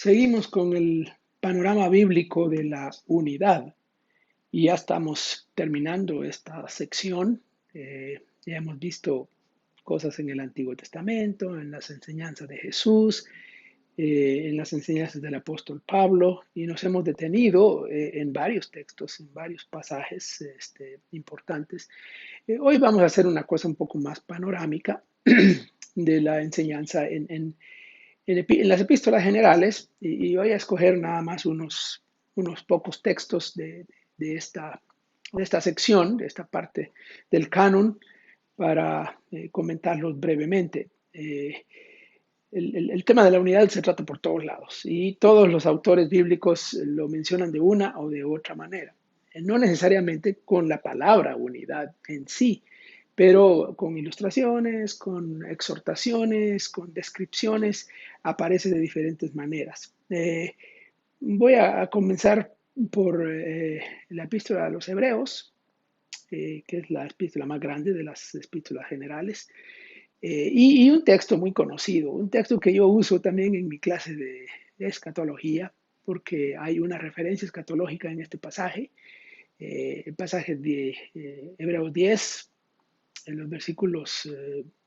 Seguimos con el panorama bíblico de la unidad y ya estamos terminando esta sección. Ya hemos visto cosas en el Antiguo Testamento, en las enseñanzas de Jesús, en las enseñanzas del apóstol Pablo y nos hemos detenido en varios textos, en varios pasajes importantes. Hoy vamos a hacer una cosa un poco más panorámica de la enseñanza en las epístolas generales y voy a escoger nada más unos pocos textos de esta sección, de esta parte del canon, para comentarlos brevemente. El tema de la unidad se trata por todos lados y todos los autores bíblicos lo mencionan de una o de otra manera. No necesariamente con la palabra unidad en sí, pero con ilustraciones, con exhortaciones, con descripciones, aparece de diferentes maneras. Voy a comenzar por la epístola a los Hebreos, que es la epístola más grande de las epístolas generales, y un texto muy conocido, un texto que yo uso también en mi clase de escatología, porque hay una referencia escatológica en este pasaje, el pasaje de Hebreos 10, en los versículos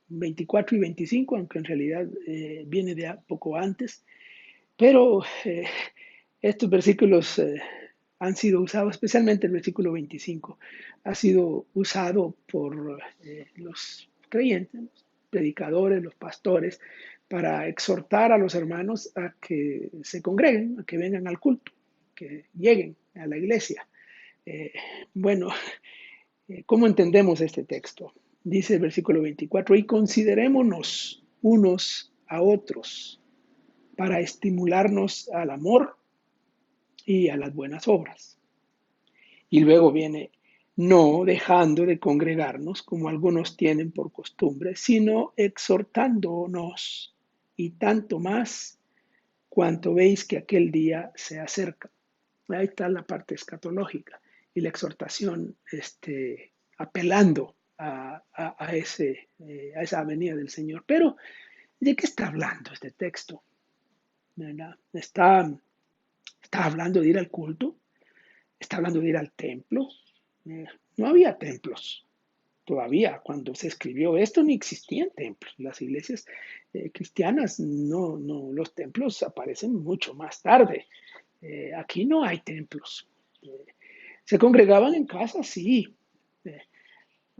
24 y 25, aunque en realidad viene de poco antes, pero estos versículos han sido usados, especialmente el versículo 25, ha sido usado por los creyentes, los predicadores, los pastores, para exhortar a los hermanos a que se congreguen, a que vengan al culto, que lleguen a la iglesia. Eh, bueno, ¿Cómo entendemos este texto? Dice el versículo 24, y considerémonos unos a otros para estimularnos al amor y a las buenas obras. Y luego viene, no dejando de congregarnos como algunos tienen por costumbre, sino exhortándonos y tanto más cuanto veis que aquel día se acerca. Ahí está la parte escatológica y la exhortación apelando a esa venida del Señor. Pero, ¿de qué está hablando este texto? ¿Verdad? Está hablando de ir al culto, está hablando de ir al templo. No había templos todavía. Cuando se escribió esto, ni existían templos. Las iglesias cristianas, los templos aparecen mucho más tarde. Aquí no hay templos. Eh, ¿Se congregaban en casa? Sí.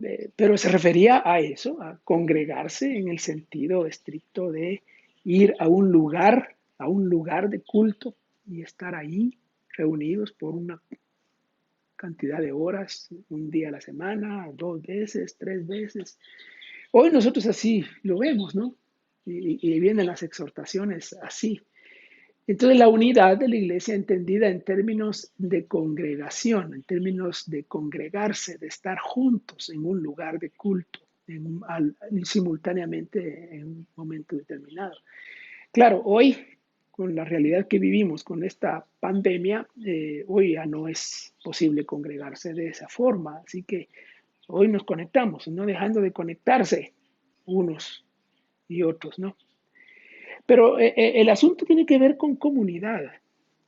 Eh, pero se refería a eso, a congregarse en el sentido estricto de ir a un lugar de culto y estar ahí reunidos por una cantidad de horas, un día a la semana, dos veces, tres veces. Hoy nosotros así lo vemos, ¿no? Y vienen las exhortaciones así. Entonces, la unidad de la iglesia entendida en términos de congregación, en términos de congregarse, de estar juntos en un lugar de culto, simultáneamente en un momento determinado. Claro, hoy, con la realidad que vivimos, con esta pandemia, hoy ya no es posible congregarse de esa forma. Así que hoy nos conectamos, no dejando de conectarse unos y otros, ¿no? Pero el asunto tiene que ver con comunidad.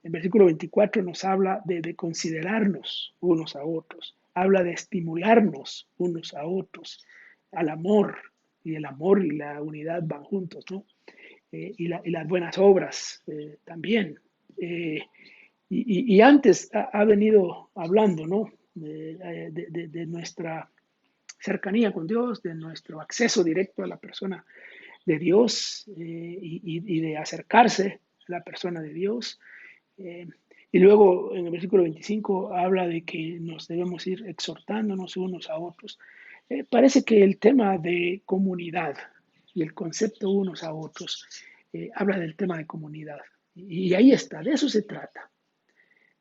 El versículo 24 nos habla de considerarnos unos a otros, habla de estimularnos unos a otros, al amor, y el amor y la unidad van juntos, ¿no? Y las buenas obras también. Y antes ha venido hablando, ¿no? De nuestra cercanía con Dios, de nuestro acceso directo a la persona de Dios y de acercarse a la persona de Dios. Eh, y luego en el versículo 25 habla de que nos debemos ir exhortándonos unos a otros. Parece que el tema de comunidad y el concepto unos a otros habla del tema de comunidad. Y ahí está, de eso se trata.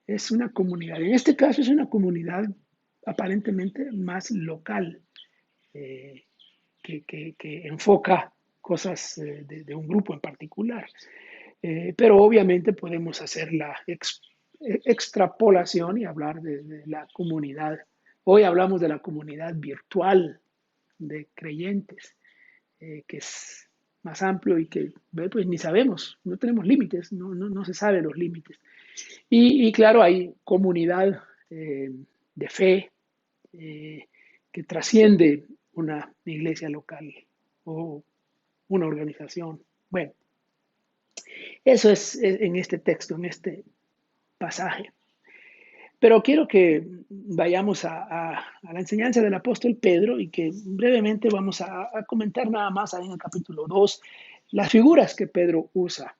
Es una comunidad. En este caso es una comunidad aparentemente más local, eh, que enfoca cosas de un grupo en particular. Pero obviamente podemos hacer la extrapolación y hablar de la comunidad. Hoy hablamos de la comunidad virtual de creyentes, que es más amplio y que pues ni sabemos, no tenemos límites, no se sabe los límites. Y claro, hay comunidad de fe eh, que trasciende una iglesia local o una organización. Bueno, eso es en este texto, en este pasaje. Pero quiero que vayamos a la enseñanza del apóstol Pedro y que brevemente vamos a comentar nada más ahí en el capítulo 2 las figuras que Pedro usa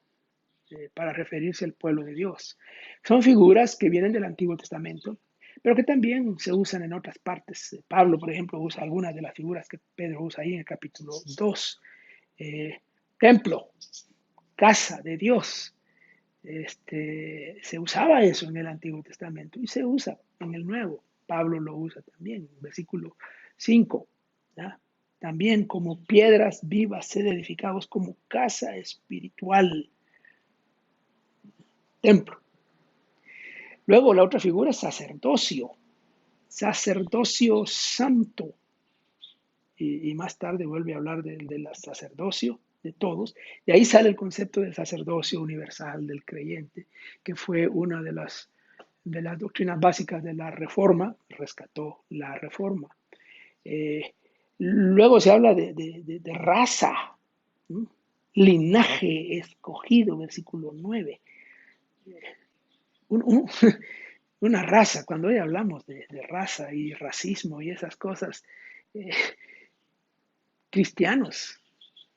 para referirse al pueblo de Dios. Son figuras que vienen del Antiguo Testamento, pero que también se usan en otras partes. Pablo, por ejemplo, usa algunas de las figuras que Pedro usa ahí en el capítulo 2. Templo, casa de Dios. Se usaba eso en el Antiguo Testamento y se usa en el Nuevo. Pablo lo usa también, versículo 5. ¿Ya? También como piedras vivas, sed edificados como casa espiritual, templo. Luego la otra figura es sacerdocio, sacerdocio santo. Y más tarde vuelve a hablar del sacerdocio de todos. Y ahí sale el concepto del sacerdocio universal del creyente, que fue una de las doctrinas básicas de la Reforma, rescató la Reforma. Luego se habla de raza, ¿no? Linaje escogido, versículo 9. Un, un, una raza, cuando hoy hablamos de raza y racismo y esas cosas, eh, cristianos,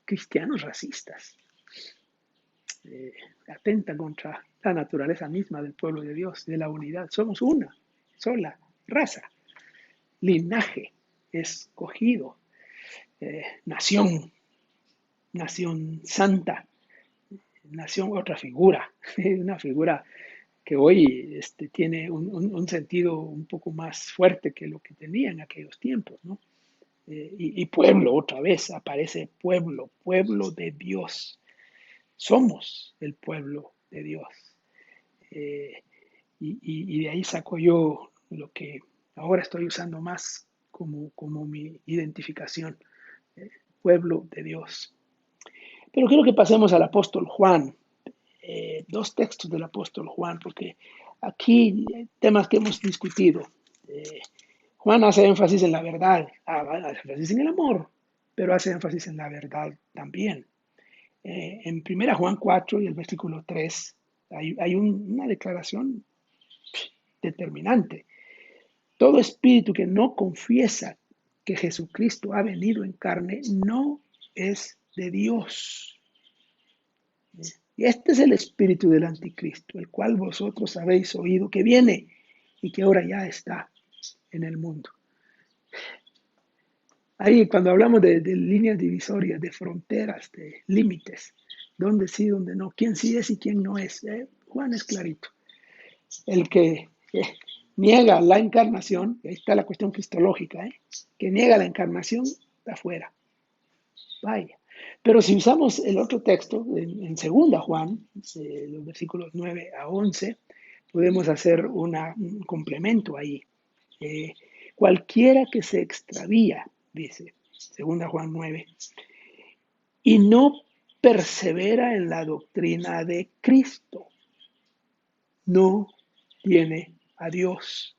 cristianos racistas, eh, atenta contra la naturaleza misma del pueblo de Dios, de la unidad. Somos una sola raza, linaje escogido, nación, nación santa, nación otra figura, una figura que hoy tiene un sentido un poco más fuerte que lo que tenía en aquellos tiempos, ¿no? Y pueblo, otra vez aparece pueblo, pueblo de Dios. Somos el pueblo de Dios. Eh, y de ahí saco yo lo que ahora estoy usando más como mi identificación, eh, pueblo de Dios. Pero quiero que pasemos al apóstol Juan, dos textos del apóstol Juan, porque aquí temas que hemos discutido. Eh, Juan hace énfasis en la verdad, hace énfasis en el amor, pero hace énfasis en la verdad también. En 1 Juan 4 y el versículo 3 hay una declaración determinante. Todo espíritu que no confiesa que Jesucristo ha venido en carne no es de Dios. Y este es el espíritu del anticristo, el cual vosotros habéis oído que viene y que ahora ya está en el mundo. Ahí cuando hablamos de líneas divisorias, de fronteras, de límites, dónde sí, dónde no, quién sí es y quién no es, Juan es clarito. El que niega la encarnación, ahí está la cuestión cristológica, que niega la encarnación, está afuera. Vaya. Pero si usamos el otro texto, en 2 Juan, los versículos 9 a 11, podemos hacer un complemento ahí. Eh, Cualquiera que se extravía, dice 2 Juan 9, y no persevera en la doctrina de Cristo, no tiene a Dios.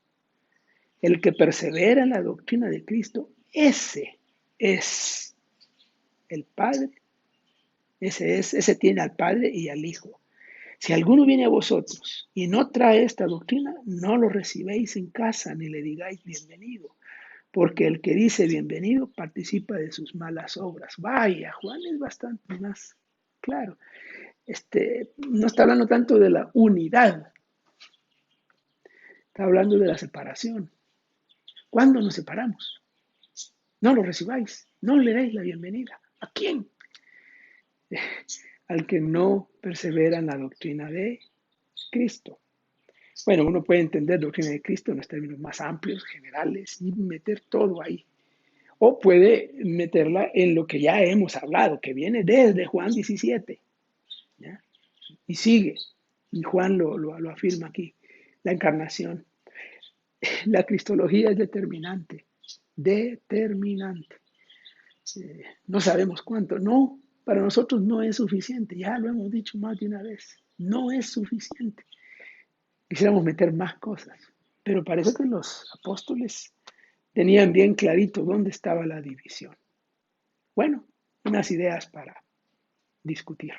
El que persevera en la doctrina de Cristo, ese es el Padre. Ese tiene al Padre y al Hijo. Si alguno viene a vosotros y no trae esta doctrina, no lo recibéis en casa ni le digáis bienvenido, porque el que dice bienvenido participa de sus malas obras. Vaya, Juan es bastante más claro. No está hablando tanto de la unidad, está hablando de la separación. ¿Cuándo nos separamos? No lo recibáis, no le dais la bienvenida. ¿A quién? Al que no persevera en la doctrina de Cristo. Bueno, uno puede entender doctrina de Cristo en los términos más amplios, generales, y meter todo ahí. O puede meterla en lo que ya hemos hablado, que viene desde Juan 17. ¿Ya? Y sigue. Y Juan lo afirma aquí. La encarnación. La cristología es determinante. Determinante. No sabemos cuánto. No. para nosotros no es suficiente. Ya lo hemos dicho más de una vez. No es suficiente. Quisiéramos meter más cosas, pero parece que los apóstoles tenían bien clarito dónde estaba la división. Bueno, unas ideas para discutir.